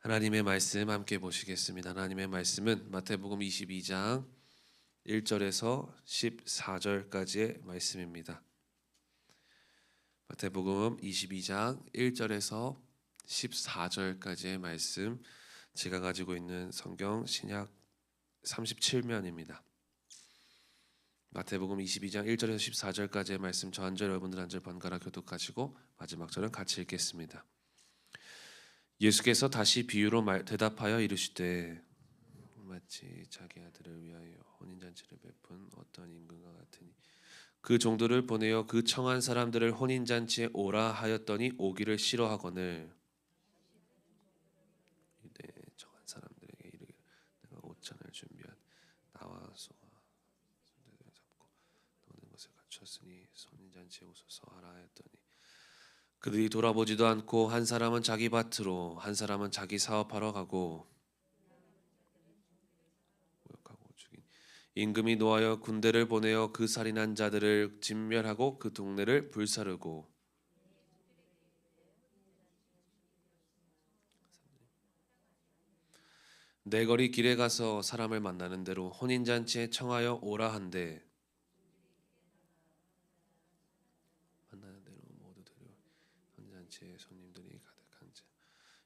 하나님의 말씀 함께 보시겠습니다. 하나님의 말씀은 마태복음 22장 1절에서 14절까지의 말씀입니다. 마태복음 22장 1절에서 14절까지의 말씀, 제가 가지고 있는 성경 신약 37면입니다. 마태복음 22장 1절에서 14절까지의 말씀, 저 한 절 여러분들 한 절 번갈아 교독하시고 마지막 절은 같이 읽겠습니다. 예수께서 다시 비유로 대답하여 이르시되 마치 자기 아들을 위하여 혼인잔치를 베푼 어떤 임금과 같으니 그 종들을 보내어 그 청한 사람들을 혼인잔치에 오라 하였더니 오기를 싫어하거늘 이때 청한 사람들에게 이르기를 내가 옷잔을 준비한 나와 소와 손들을 잡고 모든 것을 갖추었으니 혼인잔치에 오소서 하라 하였더니 그들이 돌아보지도 않고 한 사람은 자기 밭으로 한 사람은 자기 사업하러 가고 모욕하고 죽인 임금이 노하여 군대를 보내어 그 살인한 자들을 진멸하고 그 동네를 불사르고 내거리 길에 가서 사람을 만나는 대로 혼인잔치에 청하여 오라 한대 만나는 대로 모두 데려 혼인잔치에 손님들이 가득한 자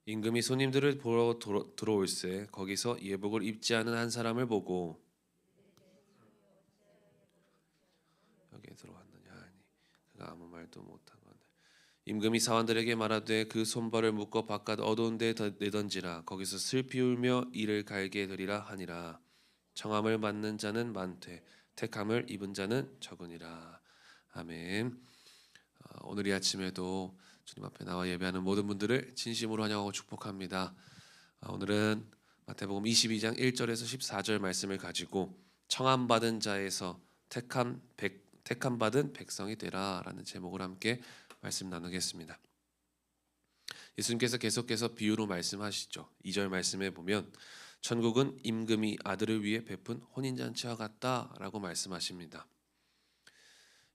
임금이 손님들을 보러 들어올세 거기서 예복을 입지 않은 한 사람을 보고 여기에 들어왔느냐 하니 그가 아무 말도 못하거늘 임금이 사원들에게 말하되 그 손발을 묶어 바깥 어두운 데 내던지라 거기서 슬피 울며 이를 갈게 되리라 하니라. 청함을 받는 자는 많되 택함을 입은 자는 적으니라. 아멘. 오늘 이 아침에도 주님 앞에 나와 예배하는 모든 분들을 진심으로 환영하고 축복합니다. 오늘은 마태복음 22장 1절에서 14절 말씀을 가지고 청함 받은 자에서 택함 받은 백성이 되라라는 제목을 함께 말씀 나누겠습니다. 예수님께서 계속해서 비유로 말씀하시죠. 2절 말씀에 보면 천국은 임금이 아들을 위해 베푼 혼인잔치와 같다라고 말씀하십니다.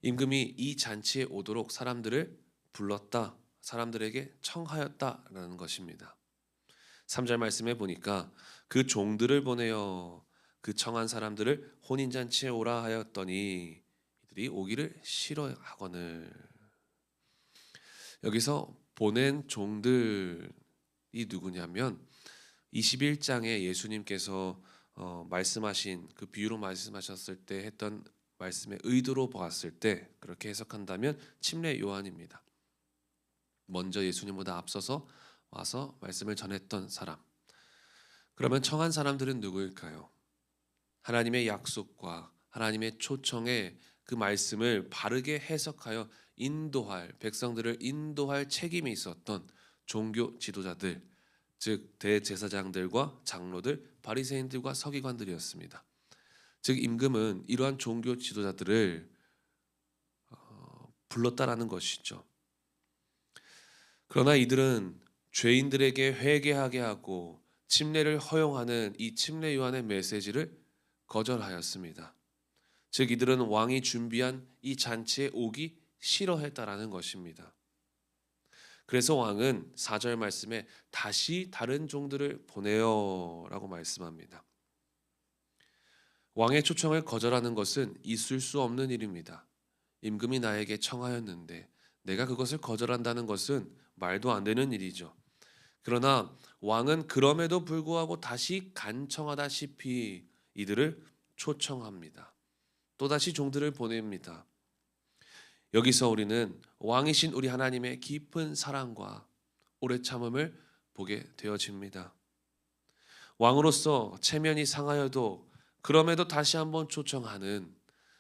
임금이 이 잔치에 오도록 사람들을 불렀다, 사람들에게 청하였다라는 것입니다. 3절 말씀에 보니까 그 종들을 보내어 그 청한 사람들을 혼인잔치에 오라 하였더니 이들이 오기를 싫어하거늘. 여기서 보낸 종들이 누구냐면 21장에 예수님께서 말씀하신 그 비유로 말씀하셨을 때 했던 말씀의 의도로 보았을 때 그렇게 해석한다면 침례 요한입니다. 먼저 예수님보다 앞서서 와서 말씀을 전했던 사람. 그러면 청한 사람들은 누구일까요? 하나님의 약속과 하나님의 초청에 그 말씀을 바르게 해석하여 인도할, 백성들을 인도할 책임이 있었던 종교 지도자들, 즉 대제사장들과 장로들, 바리새인들과 서기관들이었습니다. 즉 임금은 이러한 종교 지도자들을 불렀다라는 것이죠. 그러나 이들은 죄인들에게 회개하게 하고 침례를 허용하는 이 침례 요한의 메시지를 거절하였습니다. 즉 이들은 왕이 준비한 이 잔치에 오기 싫어했다라는 것입니다. 그래서 왕은 4절 말씀에 다시 다른 종들을 보내어라고 말씀합니다. 왕의 초청을 거절하는 것은 있을 수 없는 일입니다. 임금이 나에게 청하였는데 내가 그것을 거절한다는 것은 말도 안 되는 일이죠. 그러나 왕은 그럼에도 불구하고 다시 간청하다시피 이들을 초청합니다. 또다시 종들을 보냅니다. 여기서 우리는 왕이신 우리 하나님의 깊은 사랑과 오래 참음을 보게 되어집니다. 왕으로서 체면이 상하여도 그럼에도 다시 한번 초청하는,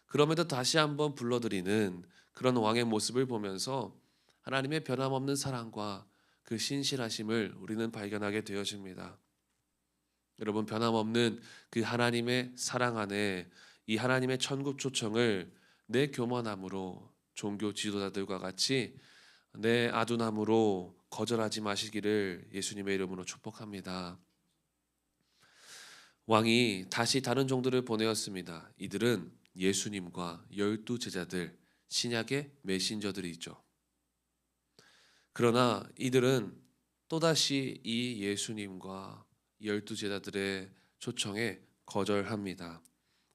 그럼에도 다시 한번 불러들이는 그런 왕의 모습을 보면서 하나님의 변함없는 사랑과 그 신실하심을 우리는 발견하게 되어집니다. 여러분, 변함없는 그 하나님의 사랑 안에 이 하나님의 천국 초청을 내 교만함으로 종교 지도자들과 같이 내 아둔함으로 거절하지 마시기를 예수님의 이름으로 축복합니다. 왕이 다시 다른 종들을 보내었습니다. 이들은 예수님과 12 제자들, 신약의 메신저들이죠. 그러나 이들은 또다시 이 예수님과 12 제자들의 초청에 거절합니다.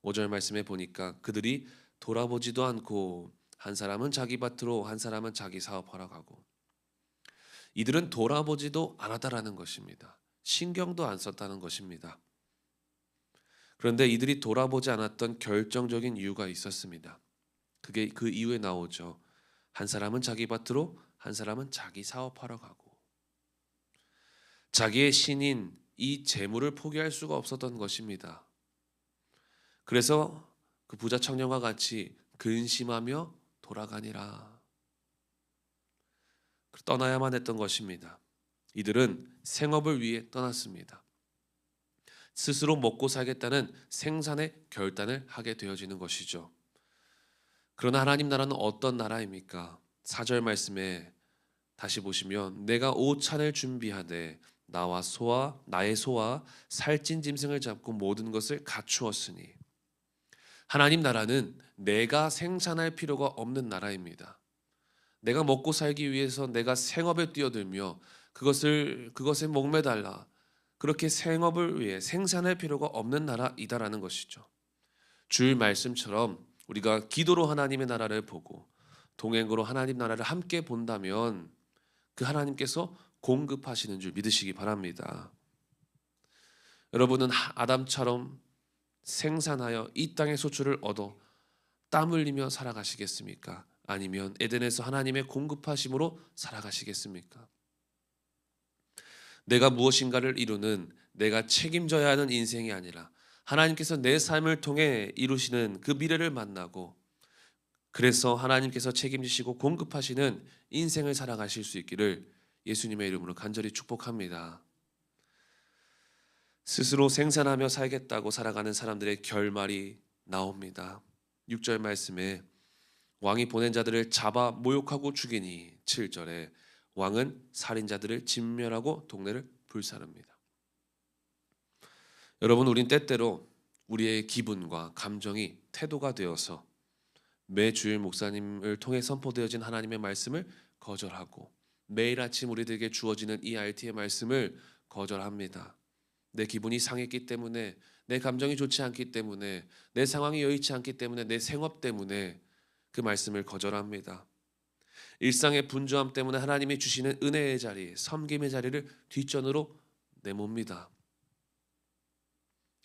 5절 말씀에 보니까 그들이 돌아보지도 않고 한 사람은 자기 밭으로 한 사람은 자기 사업하러 가고, 이들은 돌아보지도 않았다라는 것입니다. 신경도 안 썼다는 것입니다. 그런데 이들이 돌아보지 않았던 결정적인 이유가 있었습니다. 그게 그 이유에 나오죠. 한 사람은 자기 밭으로 한 사람은 자기 사업하러 가고, 자기의 신인 이 재물을 포기할 수가 없었던 것입니다. 그래서 그 부자 청년과 같이 근심하며 돌아가니라. 떠나야만 했던 것입니다. 이들은 생업을 위해 떠났습니다. 스스로 먹고 살겠다는 생산의 결단을 하게 되어지는 것이죠. 그러나 하나님 나라는 어떤 나라입니까? 4절 말씀에 다시 보시면 내가 오찬을 준비하되 나의 소와 살찐 짐승을 잡고 모든 것을 갖추었으니, 하나님 나라는 내가 생산할 필요가 없는 나라입니다. 내가 먹고 살기 위해서 내가 생업에 뛰어들며 그것에 목매달라 그렇게 생업을 위해 생산할 필요가 없는 나라이다라는 것이죠. 주일 말씀처럼 우리가 기도로 하나님의 나라를 보고 동행으로 하나님 나라를 함께 본다면 그 하나님께서 공급하시는 줄 믿으시기 바랍니다. 여러분은 아담처럼 생산하여 이 땅의 소출을 얻어 땀 흘리며 살아가시겠습니까? 아니면 에덴에서 하나님의 공급하심으로 살아가시겠습니까? 내가 무엇인가를 이루는, 내가 책임져야 하는 인생이 아니라 하나님께서 내 삶을 통해 이루시는 그 미래를 만나고, 그래서 하나님께서 책임지시고 공급하시는 인생을 살아가실 수 있기를 예수님의 이름으로 간절히 축복합니다. 스스로 생산하며 살겠다고 살아가는 사람들의 결말이 나옵니다. 6절 말씀에 왕이 보낸 자들을 잡아 모욕하고 죽이니, 7절에 왕은 살인자들을 진멸하고 동네를 불사릅니다. 여러분, 우린 때때로 우리의 기분과 감정이 태도가 되어서 매 주일 목사님을 통해 선포되어진 하나님의 말씀을 거절하고 매일 아침 우리들에게 주어지는 이 RT의 말씀을 거절합니다. 내 기분이 상했기 때문에, 내 감정이 좋지 않기 때문에, 내 상황이 여의치 않기 때문에, 내 생업 때문에 그 말씀을 거절합니다. 일상의 분주함 때문에 하나님이 주시는 은혜의 자리, 섬김의 자리를 뒷전으로 내몹니다.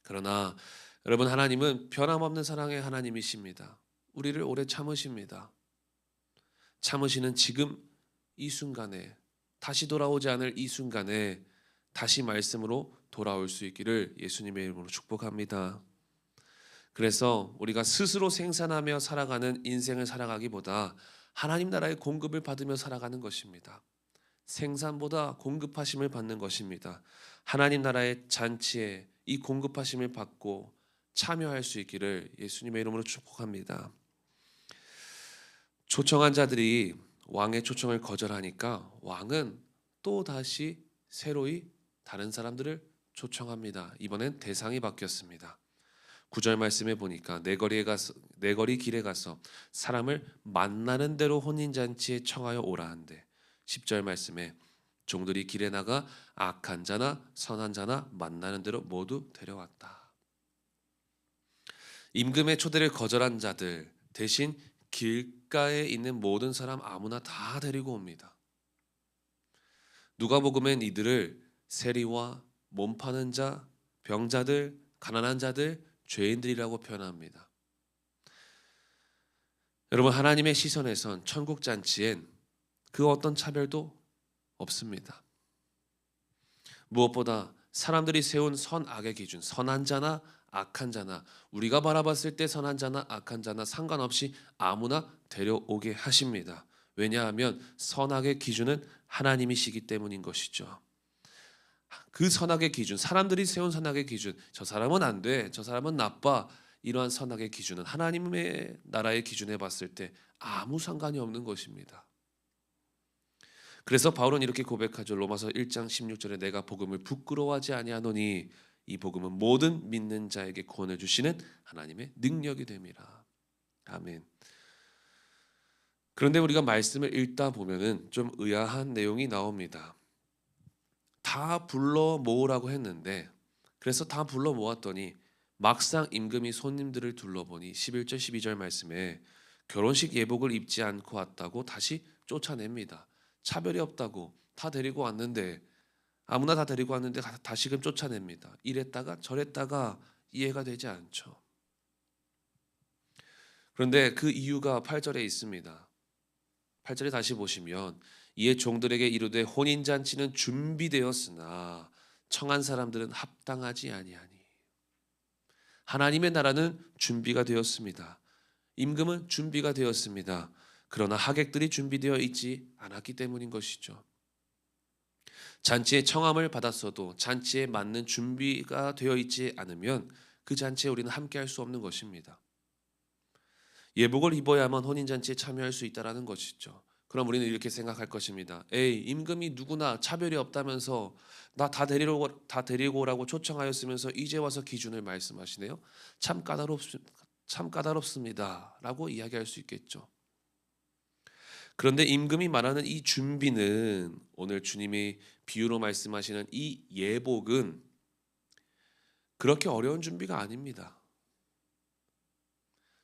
그러나 여러분, 하나님은 변함없는 사랑의 하나님이십니다. 우리를 오래 참으십니다. 참으시는 지금 이 순간에, 다시 돌아오지 않을 이 순간에 다시 말씀으로 돌아올 수 있기를 예수님의 이름으로 축복합니다. 그래서 우리가 스스로 생산하며 살아가는 인생을 살아가기보다 하나님 나라의 공급을 받으며 살아가는 것입니다. 생산보다 공급하심을 받는 것입니다. 하나님 나라의 잔치에 이 공급하심을 받고 참여할 수 있기를 예수님의 이름으로 축복합니다. 초청한 자들이 왕의 초청을 거절하니까 왕은 또 다시 새로이 다른 사람들을 초청합니다. 이번엔 대상이 바뀌었습니다. 9절 말씀에 보니까 내 거리 길에 가서 사람을 만나는 대로 혼인잔치에 청하여 오라 한대. 10절 말씀에 종들이 길에 나가 악한 자나 선한 자나 만나는 대로 모두 데려왔다. 임금의 초대를 거절한 자들 대신 길가에 있는 모든 사람 아무나 다 데리고 옵니다. 누가복음엔 이들을 세리와 몸 파는 자, 병자들, 가난한 자들, 죄인들이라고 표현합니다. 여러분, 하나님의 시선에선 천국 잔치엔 그 어떤 차별도 없습니다. 무엇보다 사람들이 세운 선악의 기준, 선한 자나 악한 자나, 우리가 바라봤을 때 선한 자나 악한 자나 상관없이 아무나 데려오게 하십니다. 왜냐하면 선악의 기준은 하나님이시기 때문인 것이죠. 그 선악의 기준, 사람들이 세운 선악의 기준, 저 사람은 안 돼, 저 사람은 나빠, 이러한 선악의 기준은 하나님의 나라의 기준에 봤을 때 아무 상관이 없는 것입니다. 그래서 바울은 이렇게 고백하죠. 로마서 1장 16절에 내가 복음을 부끄러워하지 아니하노니 이 복음은 모든 믿는 자에게 구원을 주시는 하나님의 능력이 됨이라. 아멘. 그런데 우리가 말씀을 읽다 보면은 좀 의아한 내용이 나옵니다. 다 불러 모으라고 했는데, 그래서 다 불러 모았더니 막상 임금이 손님들을 둘러보니 11절 12절 말씀에 결혼식 예복을 입지 않고 왔다고 다시 쫓아냅니다. 차별이 없다고 다 데리고 왔는데, 아무나 다 데리고 왔는데 다시금 쫓아냅니다. 이랬다가 저랬다가 이해가 되지 않죠. 그런데 그 이유가 8절에 있습니다. 8절에 다시 보시면 이에 종들에게 이르되 혼인잔치는 준비되었으나 청한 사람들은 합당하지 아니하니. 하나님의 나라는 준비가 되었습니다. 임금은 준비가 되었습니다. 그러나 하객들이 준비되어 있지 않았기 때문인 것이죠. 잔치의 청함을 받았어도 잔치에 맞는 준비가 되어 있지 않으면 그 잔치에 우리는 함께할 수 없는 것입니다. 예복을 입어야만 혼인잔치에 참여할 수 있다는 것이죠. 그럼 우리는 이렇게 생각할 것입니다. 에이, 임금이 누구나 차별이 없다면서 나 다 데리고 오라고 초청하였으면서 이제 와서 기준을 말씀하시네요. 참 까다롭습니다 라고 이야기할 수 있겠죠. 그런데 임금이 말하는 이 준비는, 오늘 주님이 비유로 말씀하시는 이 예복은 그렇게 어려운 준비가 아닙니다.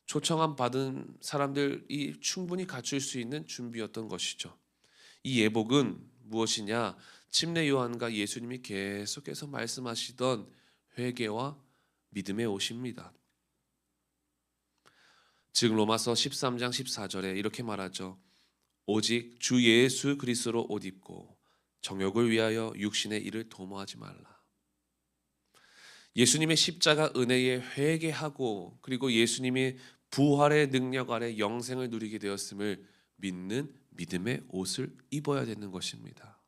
초청함 받은 사람들이 충분히 갖출 수 있는 준비였던 것이죠. 이 예복은 무엇이냐? 침례 요한과 예수님이 계속해서 말씀하시던 회개와 믿음의 옷입니다. 즉 로마서 13장 14절에 이렇게 말하죠. 오직 주 예수 그리스도로 옷 입고 정욕을 위하여 육신의 일을 도모하지 말라. 예수님의 십자가 은혜에 회개하고 그리고 예수님의 부활의 능력 아래 영생을 누리게 되었음을 믿는 믿음의 옷을 입어야 되는 것입니다.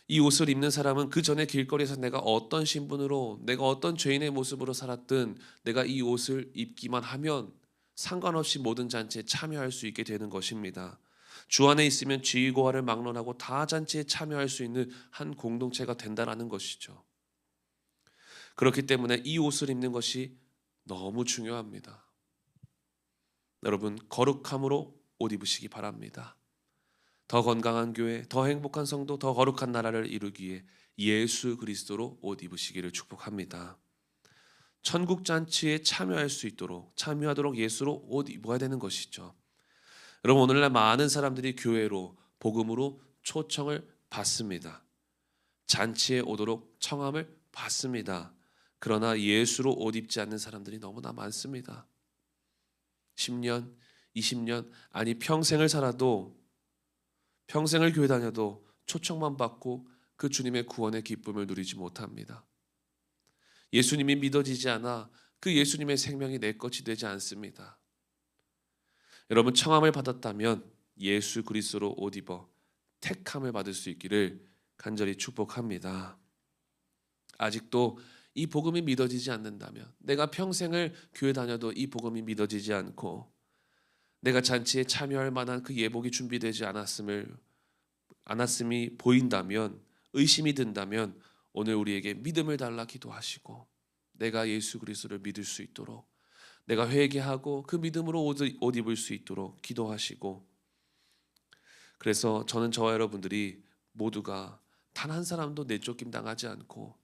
이 옷을 입는 사람은 그 전에 길거리에서 내가 어떤 신분으로, 내가 어떤 죄인의 모습으로 살았든 내가 이 옷을 입기만 하면 상관없이 모든 잔치에 참여할 수 있게 되는 것입니다. 주 안에 있으면 지위고하를 막론하고 다 잔치에 참여할 수 있는 한 공동체가 된다는 것이죠. 그렇기 때문에 이 옷을 입는 것이 너무 중요합니다. 여러분, 거룩함으로 옷 입으시기 바랍니다. 더 건강한 교회, 더 행복한 성도, 더 거룩한 나라를 이루기 위해 예수 그리스도로 옷 입으시기를 축복합니다. 천국 잔치에 참여하도록 예수로 옷 입어야 되는 것이죠. 여러분, 오늘날 많은 사람들이 교회로, 복음으로 초청을 받습니다. 잔치에 오도록 청함을 받습니다. 그러나 예수로 옷 입지 않는 사람들이 너무나 많습니다. 10년, 20년, 아니 평생을 살아도, 평생을 교회 다녀도 초청만 받고 그 주님의 구원의 기쁨을 누리지 못합니다. 예수님이 믿어지지 않아 그 예수님의 생명이 내 것이 되지 않습니다. 여러분, 청함을 받았다면 예수 그리스도로 옷 입어 택함을 받을 수 있기를 간절히 축복합니다. 아직도 이 복음이 믿어지지 않는다면, 내가 평생을 교회 다녀도 이 복음이 믿어지지 않고 내가 잔치에 참여할 만한 그 예복이 준비되지 않았음이 보인다면, 의심이 든다면 오늘 우리에게 믿음을 달라 기도하시고 내가 예수 그리스도를 믿을 수 있도록, 내가 회개하고 그 믿음으로 옷 입을 수 있도록 기도하시고, 그래서 저는 저와 여러분들이 모두가 단 한 사람도 내쫓김 당하지 않고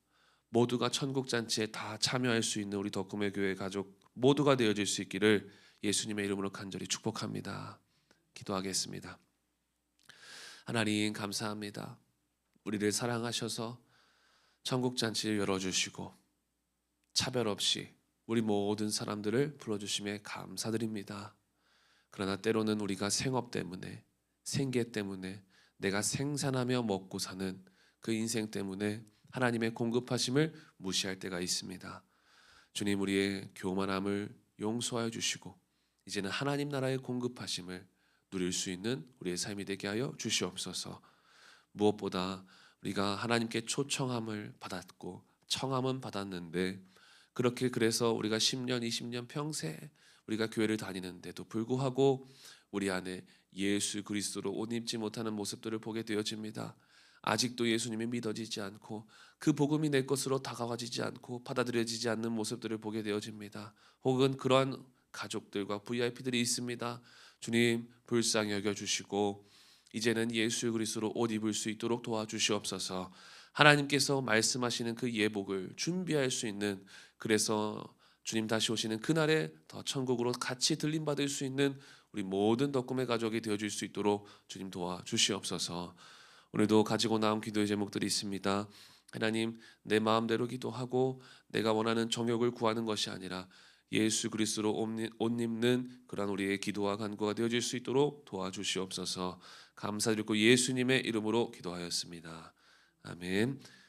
모두가 천국 잔치에 다 참여할 수 있는 우리 덕금의 교회 가족 모두가 되어질 수 있기를 예수님의 이름으로 간절히 축복합니다. 기도하겠습니다. 하나님, 감사합니다. 우리를 사랑하셔서 천국 잔치를 열어주시고 차별 없이 우리 모든 사람들을 불러주심에 감사드립니다. 그러나 때로는 우리가 생업 때문에, 생계 때문에, 내가 생산하며 먹고 사는 그 인생 때문에 하나님의 공급하심을 무시할 때가 있습니다. 주님, 우리의 교만함을 용서하여 주시고 이제는 하나님 나라의 공급하심을 누릴 수 있는 우리의 삶이 되게 하여 주시옵소서. 무엇보다 우리가 하나님께 초청함을 받았고 청함은 받았는데, 그래서 우리가 10년, 20년 평생 우리가 교회를 다니는데도 불구하고 우리 안에 예수 그리스도로 옷 입지 못하는 모습들을 보게 되어집니다. 아직도 예수님이 믿어지지 않고 그 복음이 내 것으로 다가와지지 않고 받아들여지지 않는 모습들을 보게 되어집니다. 혹은 그러한 가족들과 VIP들이 있습니다. 주님, 불쌍히 여겨주시고 이제는 예수 그리스도로 옷 입을 수 있도록 도와주시옵소서. 하나님께서 말씀하시는 그 예복을 준비할 수 있는, 그래서 주님 다시 오시는 그날에 더 천국으로 같이 들림 받을 수 있는 우리 모든 덕금의 가족이 되어줄 수 있도록 주님 도와주시옵소서. 오늘도 가지고 나온 기도의 제목들이 있습니다. 하나님, 내 마음대로 기도하고 내가 원하는 정욕을 구하는 것이 아니라 예수 그리스도로 옷 입는 그러한 우리의 기도와 간구가 되어질 수 있도록 도와주시옵소서. 감사드리고 예수님의 이름으로 기도하였습니다. 아멘.